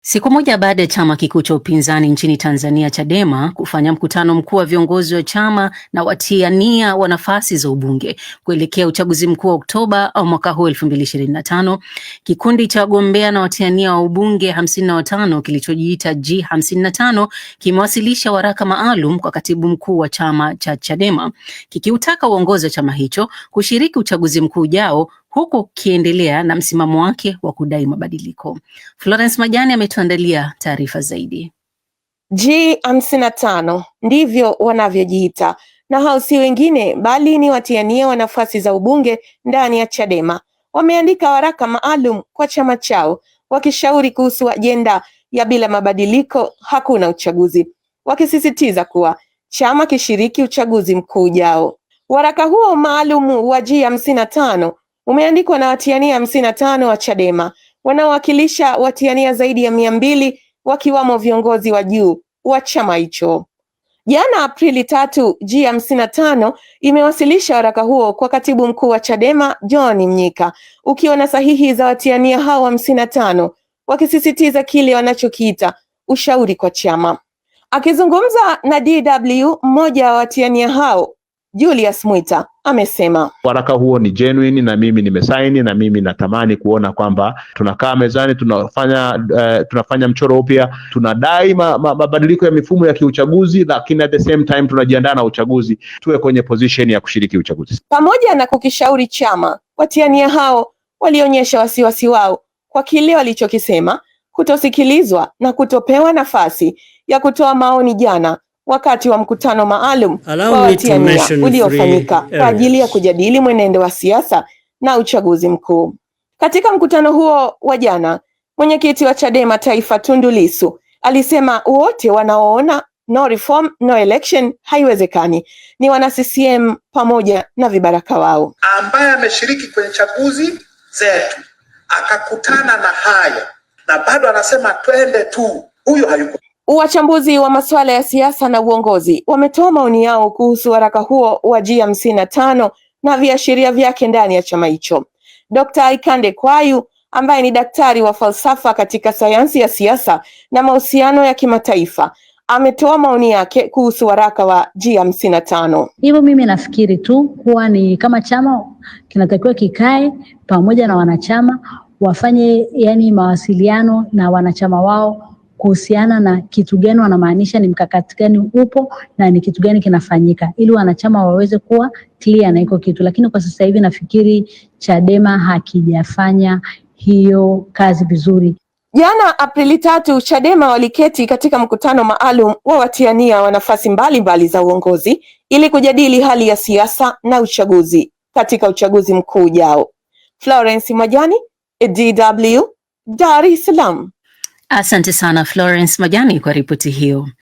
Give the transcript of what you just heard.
Siku moja baada ya chama kikuu cha upinzani nchini Tanzania Chadema kufanya mkutano mkuu wa viongozi wa chama na watiania wa nafasi za ubunge kuelekea uchaguzi mkuu wa Oktoba au mwaka huu 2025, kikundi cha wagombea na watiania wa ubunge 55 kilichojiita G55 kimewasilisha waraka maalum kwa katibu mkuu wa chama cha Chadema kikiutaka uongozi wa chama hicho kushiriki uchaguzi mkuu ujao, huku kiendelea na msimamo wake wa kudai mabadiliko. Florence Majani ametuandalia taarifa zaidi. G55 ndivyo wanavyojiita, na hao si wengine bali ni watiania wa nafasi za ubunge ndani ya Chadema. Wameandika waraka maalum kwa chama chao wakishauri kuhusu ajenda ya bila mabadiliko hakuna uchaguzi, wakisisitiza kuwa chama kishiriki uchaguzi mkuu ujao. Waraka huo maalum wa G55 umeandikwa na watiania 55 wa Chadema wanaowakilisha watiania zaidi ya 200 wakiwamo viongozi wa juu wa chama hicho. Jana Aprili 3, G55 imewasilisha waraka huo kwa katibu mkuu wa Chadema John Mnyika ukiwa na sahihi za watiania hao 55 wakisisitiza kile wanachokiita ushauri kwa chama. Akizungumza na DW, mmoja wa watiania hao Julius Mwita amesema waraka huo ni genuine na mimi nimesaini, na mimi natamani kuona kwamba tunakaa mezani, tunafanya mchoro upya, tunadai mabadiliko ya mifumo ya kiuchaguzi, lakini at the same time tunajiandaa na uchaguzi, tuwe kwenye position ya kushiriki uchaguzi. Pamoja na kukishauri chama, watiania hao walionyesha wasiwasi wao kwa kile walichokisema kutosikilizwa na kutopewa nafasi ya kutoa maoni jana wakati wa mkutano maalum wa watiania uliofanyika kwa ajili ya kujadili mwenendo wa siasa na uchaguzi mkuu. Katika mkutano huo wa jana, mwenyekiti wa Chadema Taifa Tundu Lissu alisema wote wanaoona no reform no election haiwezekani ni wana CCM pamoja na vibaraka wao. Ambaye ameshiriki kwenye chaguzi zetu akakutana na haya na bado anasema twende tu, huyo hayuko. Wachambuzi wa masuala ya siasa na uongozi wametoa maoni yao kuhusu waraka huo wa G55 na viashiria vyake ndani ya chama hicho. Dr. Ikande Kwayu ambaye ni daktari wa falsafa katika sayansi ya siasa na mahusiano ya kimataifa ametoa maoni yake kuhusu waraka wa G55. Hivyo mimi nafikiri tu kuwa ni kama chama kinatakiwa kikae pamoja na wanachama wafanye mawasiliano na wanachama wao kuhusiana na kitu gani wanamaanisha, ni mkakati gani upo na ni kitu gani kinafanyika, ili wanachama waweze kuwa clear na iko kitu. Lakini kwa sasa hivi nafikiri Chadema hakijafanya hiyo kazi vizuri. Jana Aprili 3, Chadema waliketi katika mkutano maalum wa watiania wa nafasi mbalimbali za uongozi ili kujadili hali ya siasa na uchaguzi katika uchaguzi mkuu ujao. Florence Majani, DW, Dar es Salaam. Asante sana Florence Majani kwa ripoti hiyo.